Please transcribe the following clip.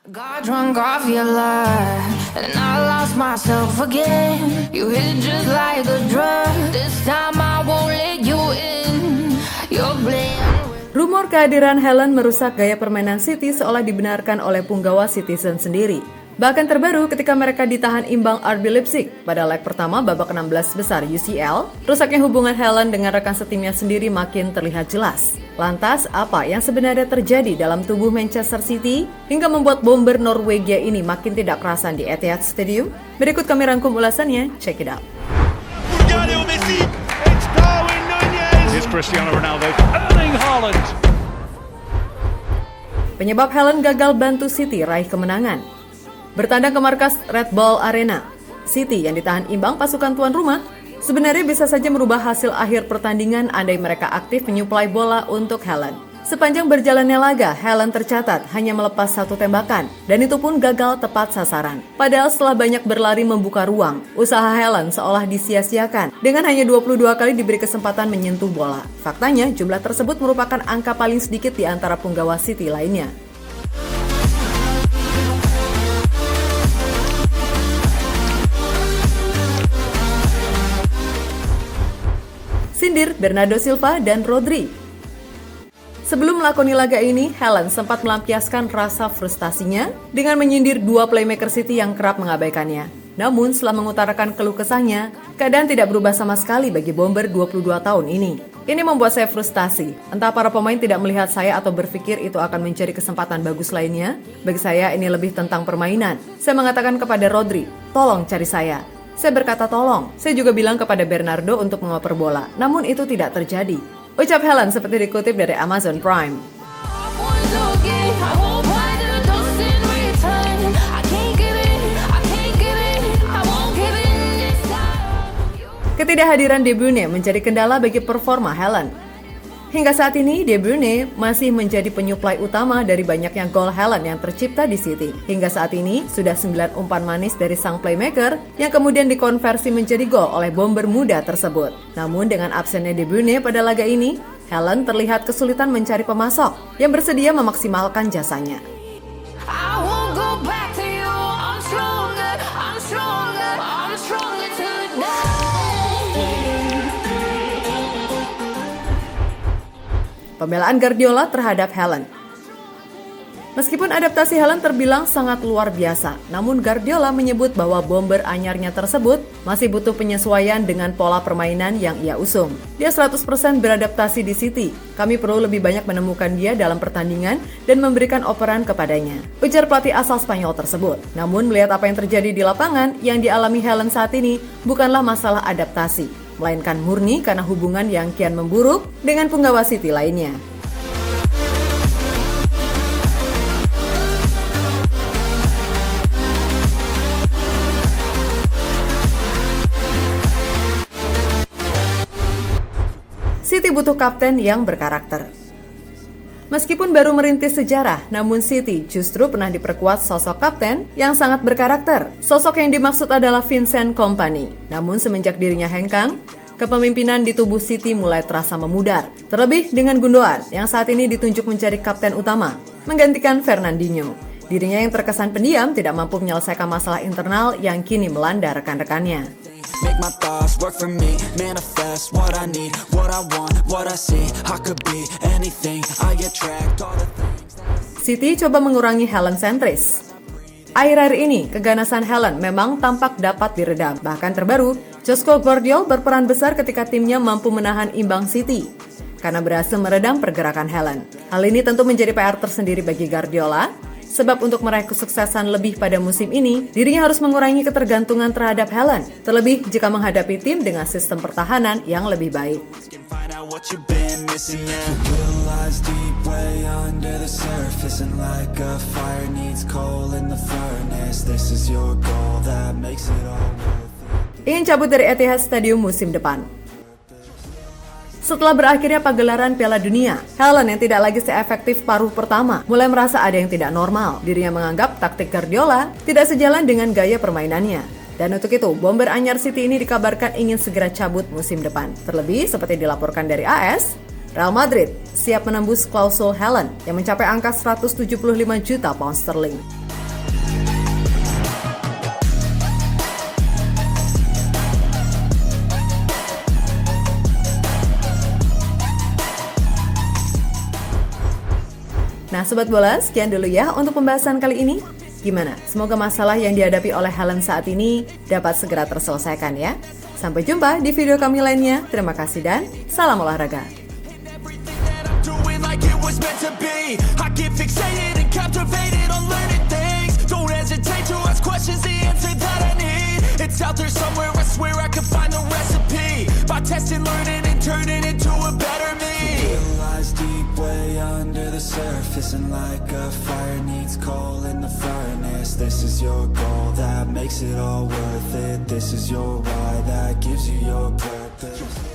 Got drunk off your love, and I lost myself again. You hit just like a drug. This time I won't let you in. You're playing. Rumor kehadiran Helen merusak gaya permainan City seolah dibenarkan oleh punggawa Citizen sendiri. Bahkan terbaru ketika mereka ditahan imbang RB Leipzig pada leg pertama babak 16 besar UCL, rusaknya hubungan Helen dengan rekan setimnya sendiri makin terlihat jelas. Lantas, apa yang sebenarnya terjadi dalam tubuh Manchester City hingga membuat bomber Norwegia ini makin tidak kerasan di Etihad Stadium? Berikut kami rangkum ulasannya, check it out. Messi, it's Darwin Nunez. Here's Cristiano Ronaldo, Erling Haaland. Penyebab Helen gagal bantu City raih kemenangan. Bertandang ke markas Red Bull Arena, City yang ditahan imbang pasukan tuan rumah sebenarnya bisa saja merubah hasil akhir pertandingan andai mereka aktif menyuplai bola untuk Helen. Sepanjang berjalannya laga, Helen tercatat hanya melepas satu tembakan, dan itu pun gagal tepat sasaran. Padahal setelah banyak berlari membuka ruang, usaha Helen seolah disia-siakan dengan hanya 22 kali diberi kesempatan menyentuh bola. Faktanya, jumlah tersebut merupakan angka paling sedikit di antara punggawa City lainnya. Sindir Bernardo Silva dan Rodri. Sebelum melakoni laga ini, Helen sempat melampiaskan rasa frustasinya dengan menyindir dua playmaker City yang kerap mengabaikannya. Namun setelah mengutarakan keluh kesahnya, keadaan tidak berubah sama sekali bagi bomber 22 tahun ini. Ini membuat saya frustasi. Entah para pemain tidak melihat saya atau berpikir itu akan mencari kesempatan bagus lainnya. Bagi saya ini lebih tentang permainan. Saya mengatakan kepada Rodri, tolong cari saya. Saya berkata tolong. Saya juga bilang kepada Bernardo untuk mengoper bola. Namun itu tidak terjadi. Ucap Helen seperti dikutip dari Amazon Prime. Ketidakhadiran De Bruyne menjadi kendala bagi performa Helen. Hingga saat ini, De Bruyne masih menjadi penyuplai utama dari banyaknya gol Helen yang tercipta di City. Hingga saat ini, sudah 9 umpan manis dari sang playmaker yang kemudian dikonversi menjadi gol oleh bomber muda tersebut. Namun dengan absennya De Bruyne pada laga ini, Helen terlihat kesulitan mencari pemasok yang bersedia memaksimalkan jasanya. Pembelaan Guardiola terhadap Helen. Meskipun adaptasi Helen terbilang sangat luar biasa, namun Guardiola menyebut bahwa bomber anyarnya tersebut masih butuh penyesuaian dengan pola permainan yang ia usung. Dia 100% beradaptasi di City. Kami perlu lebih banyak menemukan dia dalam pertandingan dan memberikan operan kepadanya, ujar pelatih asal Spanyol tersebut. Namun melihat apa yang terjadi di lapangan, yang dialami Helen saat ini bukanlah masalah adaptasi, melainkan murni karena hubungan yang kian memburuk dengan punggawa City lainnya. City butuh kapten yang berkarakter. Meskipun baru merintis sejarah, namun City justru pernah diperkuat sosok kapten yang sangat berkarakter. Sosok yang dimaksud adalah Vincent Kompany. Namun semenjak dirinya hengkang, kepemimpinan di tubuh City mulai terasa memudar. Terlebih dengan Gundogan yang saat ini ditunjuk menjadi kapten utama, menggantikan Fernandinho. Dirinya yang terkesan pendiam tidak mampu menyelesaikan masalah internal yang kini melanda rekan-rekannya. Make my thoughts work for me, manifest what I need, what I want, what I see, I could be anything, I attract all the things. City coba mengurangi Helen sentris. Akhir-akhir ini, keganasan Helen memang tampak dapat diredam. Bahkan terbaru, Josko Gvardiol berperan besar ketika timnya mampu menahan imbang City karena berhasil meredam pergerakan Helen. Hal ini tentu menjadi PR tersendiri bagi Guardiola, sebab untuk meraih kesuksesan lebih pada musim ini, dirinya harus mengurangi ketergantungan terhadap Helen, terlebih jika menghadapi tim dengan sistem pertahanan yang lebih baik. Ingin cabut dari Etihad Stadium musim depan. Setelah berakhirnya pagelaran Piala Dunia, Helen yang tidak lagi seefektif paruh pertama mulai merasa ada yang tidak normal. Dirinya menganggap taktik Guardiola tidak sejalan dengan gaya permainannya. Dan untuk itu, bomber anyar City ini dikabarkan ingin segera cabut musim depan. Terlebih, seperti dilaporkan dari AS, Real Madrid siap menembus klausul Helen yang mencapai angka 175 juta pound sterling. Nah Sobat Bola, sekian dulu ya untuk pembahasan kali ini. Gimana? Semoga masalah yang dihadapi oleh Helen saat ini dapat segera terselesaikan ya. Sampai jumpa di video kami lainnya. Terima kasih dan salam olahraga. It's out there somewhere, I swear I can find the recipe. By testing, learning, and turning into a better me. It lies deep way under the surface, and like a fire needs coal in the furnace. This is your goal that makes it all worth it. This is your why that gives you your purpose.